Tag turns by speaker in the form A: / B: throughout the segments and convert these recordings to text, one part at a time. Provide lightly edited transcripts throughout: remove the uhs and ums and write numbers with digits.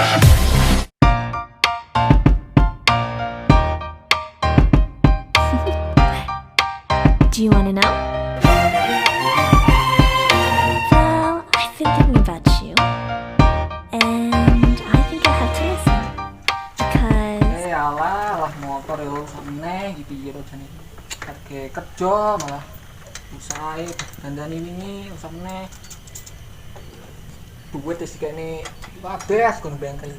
A: Do you wanna know? Well, I've been thinking about you, and I think I have to listen because
B: alah motor yo samne iki piye to jane. Harga kerja malah usahae dandani wingi samne. Duit wis kene wabes kon bengkel.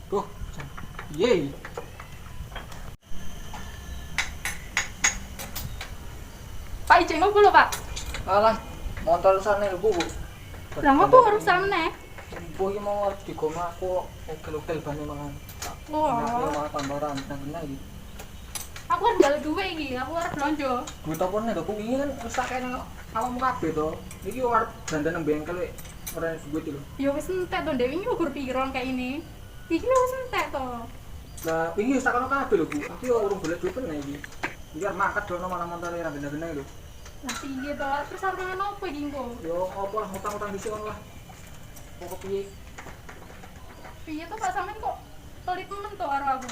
B: Duh. Piye?
C: Pak izin ngopo lho, Pak?
B: Alah motor sana lho Bu.
C: Lah ngopo harus samne?
B: Bu iki mau digoma aku ogel-ogel bane mangan.
C: Wah.
B: Malah tambaran nang iki.
C: Aku kan njaluk duwe iki, aku arep blonjo.
B: Duit apa nek aku wingi kan wis tak kene awakmu kabeh to. Iki arep dandan nang bengkel wek ora duit lho.
C: Ya wis entek to, Dek, wingi ukur piron kayak ini. Iki lho wis entek to.
B: Lah wingi wis tak kono kabeh lho Bu. Aku yo urung golek duit meneh iki. Iki arep mangkat dono malah montore ra bener-bener lho.
C: Lah piye to? Terus arep mangan opo iki engko?
B: Yo apa utang-utang dhisik kon lah. Kok piye?
C: Piye to Pak sampean kok pelit men to karo aku?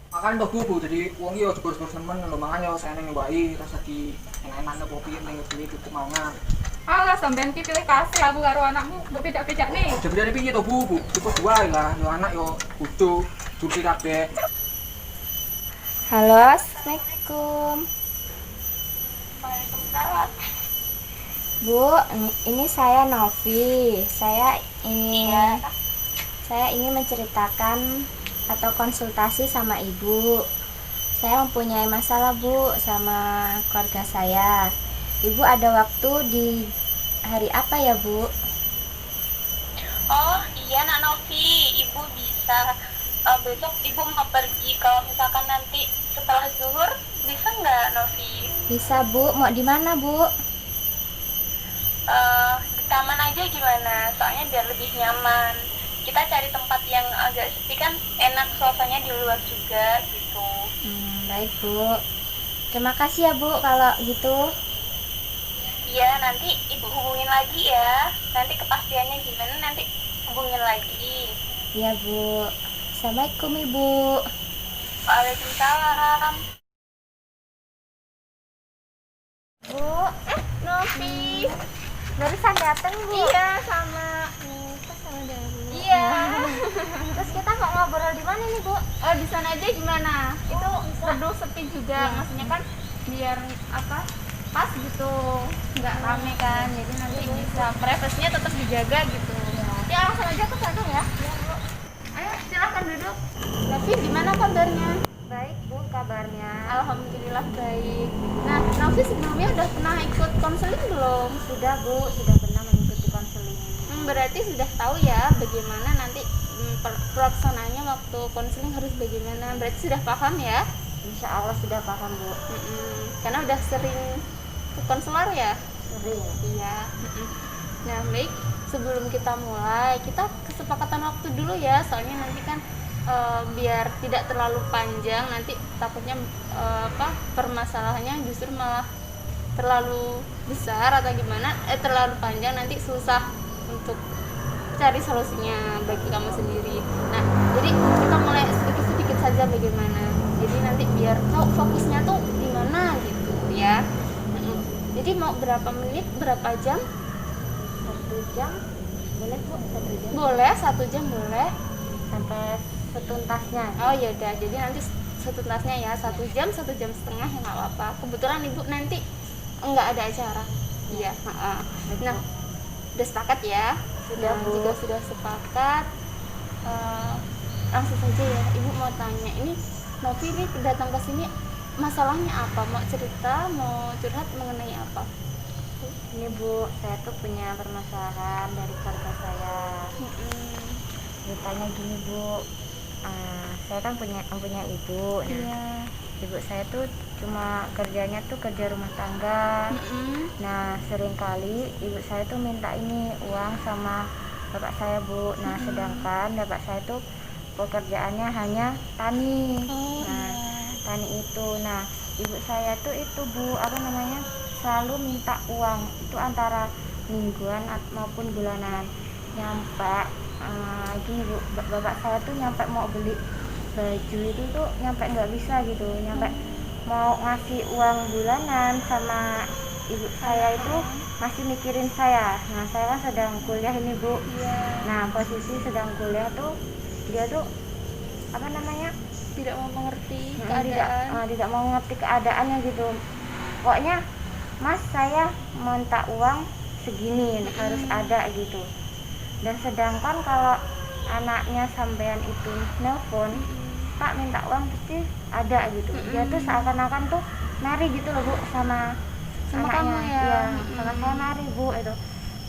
B: Makan toh Bu, jadi wong iki yo jebur-jebur nemen lho mangan yo seneng wae rasa di enak-enak kopi ning ngene cukup mangan.
C: Alah sampean ki pilih kasih aku karo anakmu mbok beda-beda nih.
B: Jebule piye to Bu? Cukup wae lah, yo anak yo bojo, jursi kabeh.
D: Halo, assalamualaikum.
C: Waalaikumsalam.
D: Bu, ini saya Novi. Saya ingin menceritakan atau konsultasi sama Ibu. Saya mempunyai masalah Bu sama keluarga saya. Ibu ada waktu di hari apa ya Bu?
E: Oh iya Nak Novi, Ibu bisa besok Ibu mau pergi kalau misalkan nanti setelah zuhur, bisa nggak Novi?
D: Bisa Bu, mau di mana Bu?
E: Di taman aja gimana? Soalnya biar lebih nyaman. Kita cari tempat yang agak sepi kan enak suasananya di luar juga gitu.
D: Baik Bu. Terima kasih ya Bu kalau gitu.
E: Iya nanti Ibu hubungin lagi ya. Nanti kepastiannya gimana nanti hubungin lagi.
D: Iya Bu. Assalamualaikum Ibu.
E: Waalaikumsalam.
D: Bu, Novi. Barusan dateng Bu.
E: Iya sama.
D: Sama dulu.
E: Iya.
D: Terus kita mau ngobrol di mana nih Bu?
C: Oh, di sana aja gimana? Itu redup sepi juga. Maksudnya kan biar apa? Pas gitu. Enggak rame kan. Jadi nanti bisa privasinya tetap dijaga gitu. Ya, langsung aja ke sana ya. Ayo, silakan duduk. Novi, gimana kabarnya?
D: Baik Bu kabarnya.
C: Alhamdulillah baik. Nah, Novi sebelumnya udah pernah ikut konseling belum?
D: Sudah Bu, sudah pernah mengikuti konseling.
C: Berarti sudah tahu ya bagaimana nanti pelaksanaannya waktu konseling harus bagaimana. Berarti sudah paham ya?
D: Insya Allah sudah paham Bu.
C: Karena udah sering ke konselor ya?
D: Sering.
C: Iya. Nah baik, sebelum kita mulai kita kesepakatan waktu dulu ya. Soalnya nanti kan biar tidak terlalu panjang, nanti takutnya permasalahannya justru malah terlalu besar atau gimana, terlalu panjang nanti susah untuk cari solusinya bagi kamu sendiri. Nah jadi kita mulai sedikit-sedikit saja bagaimana, jadi nanti biar tahu fokusnya tuh di mana gitu ya. Jadi mau berapa menit, berapa jam?
D: 1 jam boleh Bu? 1 jam
C: Boleh, 1 jam boleh.
D: sampai setuntasnya.
C: Oh ya udah, jadi nanti setuntasnya ya 1 jam, 1 jam setengah ya nggak apa-apa. Kebetulan Ibu nanti nggak ada acara. Iya. Nah, udah sepakat ya?
D: Sudah,
C: Nah,
D: Bu.
C: jika sudah sepakat, langsung saja ya. Ibu mau tanya, ini Novi ini datang ke sini masalahnya apa? Mau cerita, mau curhat mengenai apa?
D: Ini Bu, saya tuh punya permasalahan dari keluarga saya. Ditanya gini Bu, saya kan punya ibu. Nah,
C: Iya.
D: ibu saya tuh cuma kerjanya tuh kerja rumah tangga. Nah, seringkali ibu saya tuh minta ini uang sama bapak saya Bu. Nah, sedangkan bapak saya tuh pekerjaannya hanya tani. Nah, tani itu. Nah, ibu saya tuh itu Bu, selalu minta uang itu antara mingguan maupun bulanan. nyampe gini bu, bapak saya tuh nyampe mau beli baju itu tuh nyampe nggak bisa gitu, nyampe mau ngasih uang bulanan sama ibu saya itu masih mikirin saya. Nah saya kan sedang kuliah ini bu. Nah posisi sedang kuliah tuh dia tuh apa namanya
C: Tidak mau mengerti
D: tidak mau ngerti keadaannya gitu. Pokoknya mas saya minta uang segini harus ada gitu. Dan sedangkan kalau anaknya sampean itu nelpon, Pak minta uang pasti ada gitu. Dia tuh seakan-akan tuh nari gitu loh bu sama anaknya.
C: kamu ya?
D: Iya, sama saya nari bu itu.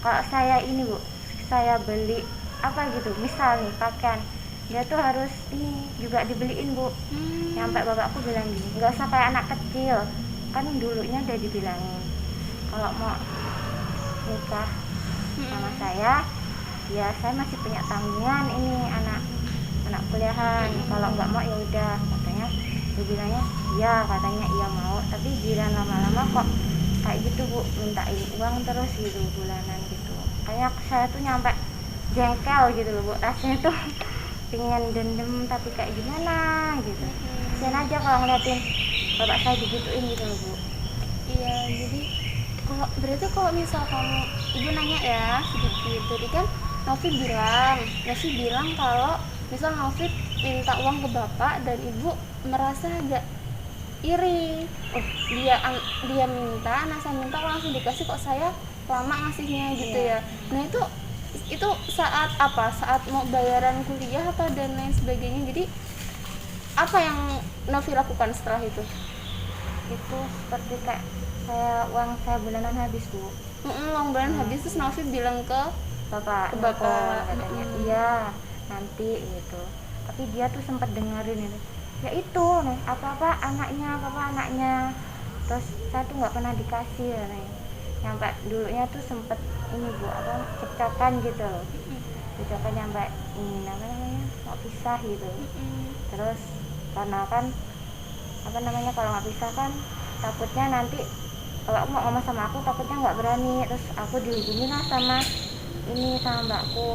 D: Kalau saya ini bu, saya beli apa gitu, misal nih pakaian, dia tuh harus ini juga dibeliin bu. Sampai bapakku bilang gini, nggak usah kayak anak kecil, kan dulunya udah dibilangin kalau mau nikah sama saya, ya saya masih punya tanggungan ini anak kuliahan. Kalau nggak mau ya udah, katanya dia bilangnya iya, katanya iya mau, tapi giliran lama-lama kok kayak gitu bu, mintain uang terus gitu bulanan gitu. Kayak saya tuh nyampe jengkel gitu loh bu, rasanya tuh pengen dendam tapi kayak gimana gitu. Kasian aja kalau ngeliatin bapak saya digituin gitu loh bu.
C: Iya, jadi berarti kalau misal kamu, ibu nanya ya sedikit, tadi kan Novi bilang kalau misal Novi minta uang ke bapak dan ibu merasa agak iri. Dia minta, nah saya minta langsung dikasih, kok saya lama ngasihnya gitu ya. Nah itu saat apa? Saat mau bayaran kuliah apa dan lain sebagainya. Jadi apa yang Novi lakukan setelah itu?
D: Itu seperti kayak uang saya bulanan habis bu.
C: Uang bulanan habis, terus Novi bilang ke
D: Bapak katanya iya nanti gitu. Tapi dia tuh sempat dengerin itu, ya itu nih apa anaknya. Terus saya tuh nggak pernah dikasih nih. Nyampe dulunya tuh sempet ini bu, cekcokan gitu loh. Cekcokan nyampe ini namanya mau pisah gitu. Terus karena kan kalau nggak pisah kan takutnya nanti kalau aku mau ngomong sama aku takutnya nggak berani, terus aku dihubungin lah sama mbakku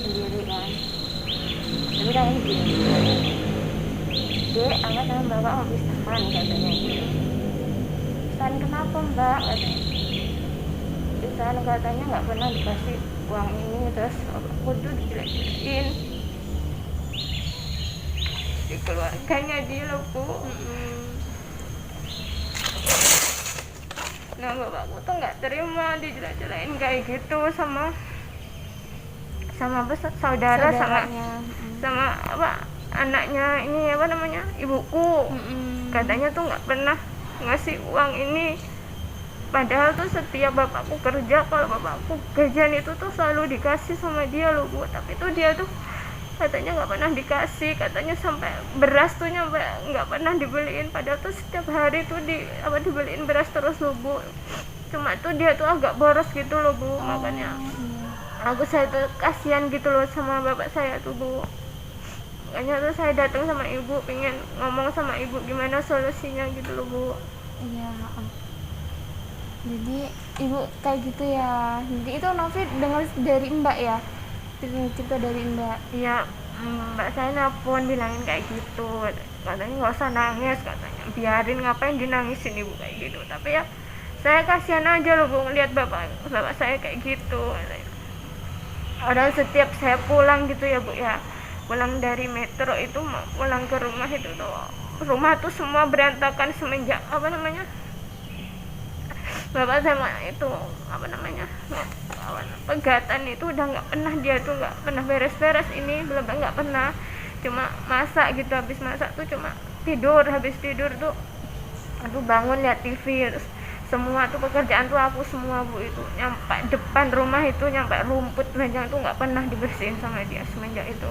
D: sendiri kan. Jadi kan ini gini, Dek, angkat sama bapak mau pisahan katanya. Pisahan kenapa mbak katanya? Pisahan katanya nggak pernah dikasih uang ini, terus aku tuh dijelek-jelekin di keluarganya dia loh bu. Nah bapakku tuh nggak terima dijelek-jelekin kayak gitu sama saudara sama apa anaknya ini ibuku. Katanya tuh nggak pernah ngasih uang ini, padahal tuh setiap bapakku kerja, kalau bapakku gajian itu tuh selalu dikasih sama dia loh bu. Tapi tuh dia tuh katanya nggak pernah dikasih, katanya sampai beras tuh nyampe nggak pernah dibeliin, padahal tuh setiap hari tuh dibeliin beras terus loh bu. Cuma tuh dia tuh agak boros gitu loh bu. Makanya saya tuh kasihan gitu loh sama bapak saya tuh bu. Makanya tuh saya datang sama ibu, pengen ngomong sama ibu gimana solusinya gitu loh bu.
C: Iya. Jadi ibu kayak gitu ya. Jadi itu Novi dengar dari mbak ya, cerita dari mbak.
D: Iya, mbak saya nelpon bilangin kayak gitu, katanya nggak usah nangis, katanya biarin, ngapain dinangisin ibu kayak gitu. Tapi ya saya kasihan aja loh bu ngeliat bapak saya kayak gitu. Padahal setiap saya pulang gitu ya bu ya, pulang dari metro itu pulang ke rumah itu tuh, rumah tuh semua berantakan semenjak bapak sama itu pegatan itu udah nggak pernah, dia tuh nggak pernah beres-beres ini, belum nggak pernah, cuma masak gitu, habis masak tuh cuma tidur, habis tidur tuh aku bangun lihat TV, terus semua tuh pekerjaan tuh aku semua bu. Itu nyampe depan rumah itu, nyampe rumput panjang tuh nggak pernah dibersihin sama dia semenjak itu.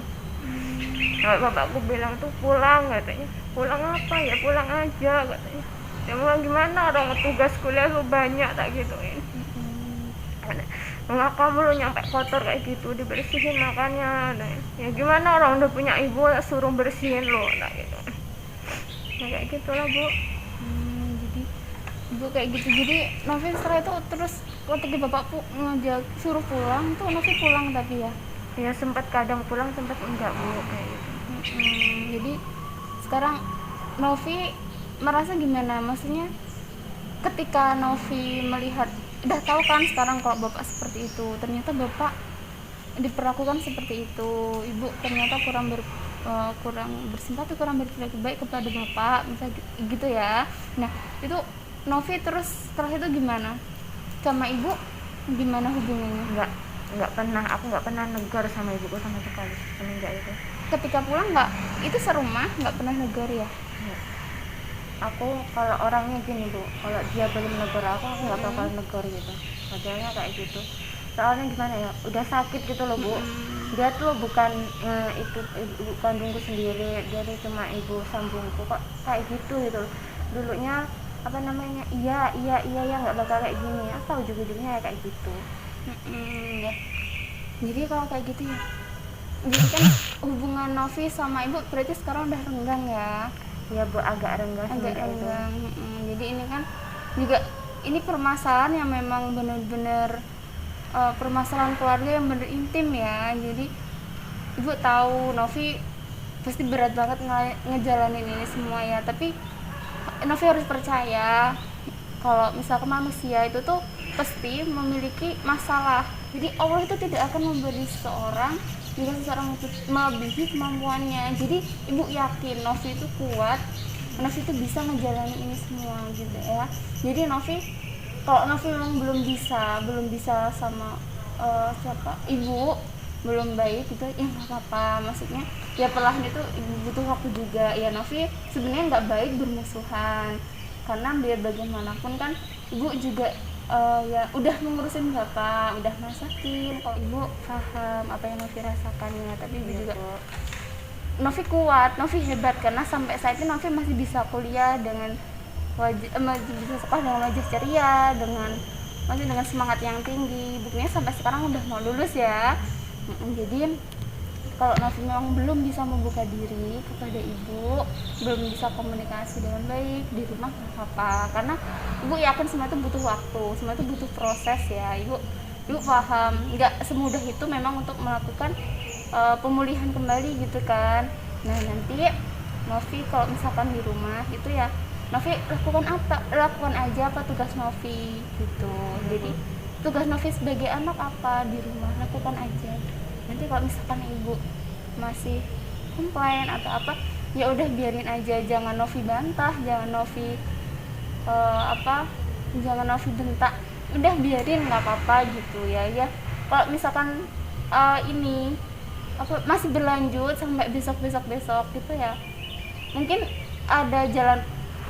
D: Kalau bapakku bilang tuh pulang, katanya pulang apa ya, pulang aja katanya. Ya mau gimana, orang tugas kuliah lu banyak tak gituin. Nggak, kamu lu nyampe kotor kayak gitu dibersihin makannya. Nah, ya gimana, orang udah punya ibu suruh bersihin lo, nah gitu. Nah kayak gitulah bu.
C: Jadi ibu kayak gitu. Jadi Novi setelah itu terus ketika bapak ngajak suruh pulang tuh Novi pulang tapi ya.
D: Ya sempat kadang pulang, sempat enggak Bu, kayak gitu.
C: Jadi sekarang Novi merasa gimana? Maksudnya ketika Novi melihat, udah tahu kan sekarang kalau bapak seperti itu, ternyata bapak diperlakukan seperti itu, ibu ternyata kurang bersimpati, kurang berpikir baik kepada bapak, misalnya gitu ya. Nah itu Novi terus setelah itu gimana? Sama ibu gimana hubungannya?
D: Aku nggak pernah negur sama ibuku sama sekali semenjak itu.
C: Ketika pulang nggak, itu serumah nggak pernah negur ya?
D: Aku kalau orangnya gini Bu, kalau dia belum negur aku nggak bakal negur gitu, modelnya kayak gitu. Soalnya gimana ya, udah sakit gitu loh Bu. Dia tuh bukan itu ibu kandungku sendiri, dia tuh cuma ibu sambungku, kok kayak gitu gitu. Dulunya apa namanya, iya ya nggak bakal kayak gini, apa ujung-ujungnya ya kayak gitu.
C: Ya. Jadi kalau kayak gitu ya, jadi kan hubungan Novi sama ibu berarti sekarang udah renggang ya?
D: Ya Bu, agak renggang.
C: Jadi ini kan juga ini permasalahan yang memang benar-benar permasalahan keluarga yang benar intim ya. Jadi ibu tahu Novi pasti berat banget ngejalanin ini semua ya, tapi Novi harus percaya kalau misalkan manusia itu tuh pasti memiliki masalah. Jadi Allah itu tidak akan memberi seseorang jika seseorang itu melebihi kemampuannya. Jadi ibu yakin Novi itu kuat, Novi itu bisa ngejalanin ini semua gitu ya. Jadi Novi, kalau Novi memang belum bisa sama ibu, belum baik gitu ya nggak apa-apa. Maksudnya ya perlahan itu ibu butuh waktu juga ya. Novi sebenarnya nggak baik bermusuhan, karena biar bagaimanapun kan ibu juga ya udah mengurusin bapak, udah masakin. Kalau ibu paham apa yang Novi rasakannya, tapi ibu juga Novi kuat, Novi hebat karena sampai saat ini Novi masih bisa kuliah dengan masih bisa sekolah dengan wajah ceria, masih dengan semangat yang tinggi. Buktinya sampai sekarang udah mau lulus ya. Jadi kalau Novi memang belum bisa membuka diri kepada ibu, belum bisa komunikasi dengan baik di rumah, nggak apa-apa, karena ibu yakin semua itu butuh waktu, semua itu butuh proses ya. Ibu paham nggak semudah itu memang untuk melakukan pemulihan kembali gitu kan. Nah nanti Novi kalau misalkan di rumah itu ya Novi lakukan aja apa tugas Novi gitu. Jadi tugas Novi sebagai anak apa di rumah, lakukan aja. Nanti kalau misalkan ibu masih komplain atau apa, ya udah biarin aja, jangan Novi bantah, jangan Novi jangan Novi bentak, udah biarin, nggak apa-apa gitu ya. Kalau misalkan ini masih berlanjut sampai besok gitu ya, mungkin ada jalan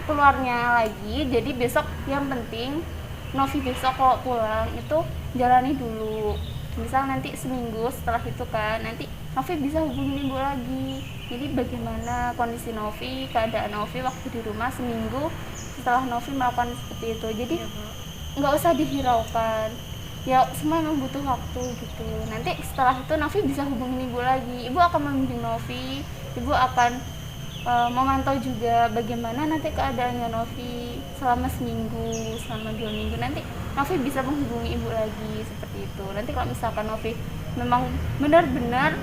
C: keluarnya lagi. Jadi besok yang penting Novi besok kalau pulang itu jalani dulu. Misal nanti seminggu setelah itu kan, nanti Novi bisa hubungin ibu lagi. Jadi bagaimana kondisi Novi, keadaan Novi waktu di rumah seminggu setelah Novi melakukan seperti itu. Jadi nggak usah dihiraukan. Ya semua memang butuh waktu gitu. Nanti setelah itu Novi bisa hubungin ibu lagi. Ibu akan membimbing Novi. Ibu akan memantau juga bagaimana nanti keadaannya Novi selama seminggu, selama 2 minggu. Nanti Novi bisa menghubungi ibu lagi seperti itu. Nanti kalau misalkan Novi memang benar-benar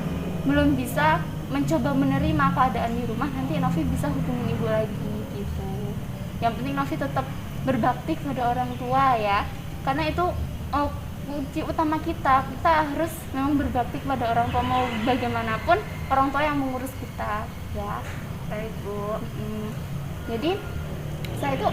C: belum bisa mencoba menerima keadaan di rumah, nanti Novi bisa hubungi ibu lagi gitu. Yang penting Novi tetap berbakti kepada orang tua ya, karena itu kunci utama kita harus memang berbakti kepada orang tua, mau bagaimanapun orang tua yang mengurus kita ya. Baik Bu. Jadi saya itu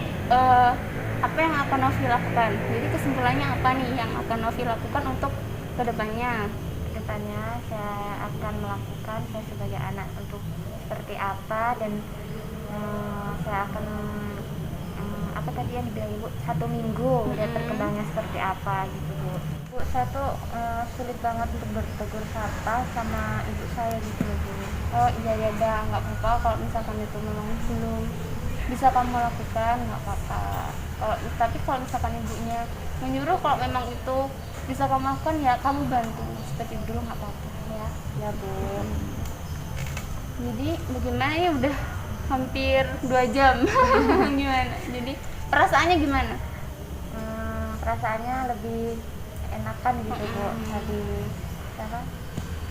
C: apa yang akan Novi lakukan? Jadi kesimpulannya apa nih yang akan Novi lakukan untuk kedepannya?
D: Kedepannya saya akan melakukan, saya sebagai anak untuk seperti apa, dan saya akan apa tadi yang dibilang Ibu, 1 minggu lihat perkembangannya seperti apa gitu Bu. Saya tuh sulit banget untuk bertegur sapa sama ibu saya gitu loh Bu.
C: Oh iya dah, nggak apa-apa kalau misalkan itu memang belum bisa kamu lakukan, nggak apa-apa. Tapi kalau misalkan ibunya menyuruh kalau memang itu bisa kamu lakukan, ya kamu bantu seperti dulu, nggak apa-apa ya Bu. Jadi bagaimana ya, udah hampir 2 jam. Gimana jadi perasaannya gimana?
D: perasaannya lebih enakan gitu Bu, lebih apa,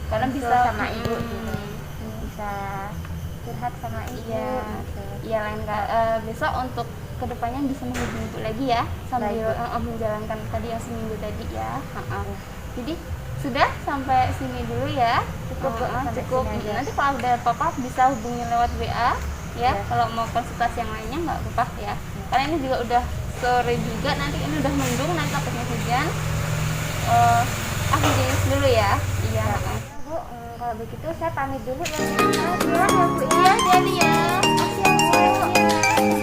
C: karena
D: konsul
C: bisa
D: sama ibu gitu, bisa curhat sama ibu gitu.
C: Iya lain besok untuk kedepannya bisa menghubungi ibu lagi ya sambil menjalankan tadi yang seminggu tadi ya. Jadi sudah sampai sini dulu ya, cukup.
D: Cukup.
C: Nanti kalau ada apa-apa bisa hubungi lewat WA ya. Kalau mau konsultasi yang lainnya nggak apa-apa ya, karena ini juga udah sore juga, nanti ini udah mendung, nanti takutnya hujan. Aku jenis dulu ya. Iya.
D: Bu, kalau begitu saya pamit dulu ya. Pulang ya Bu.
C: Iya jadi ya.
D: Makasih ya Bu.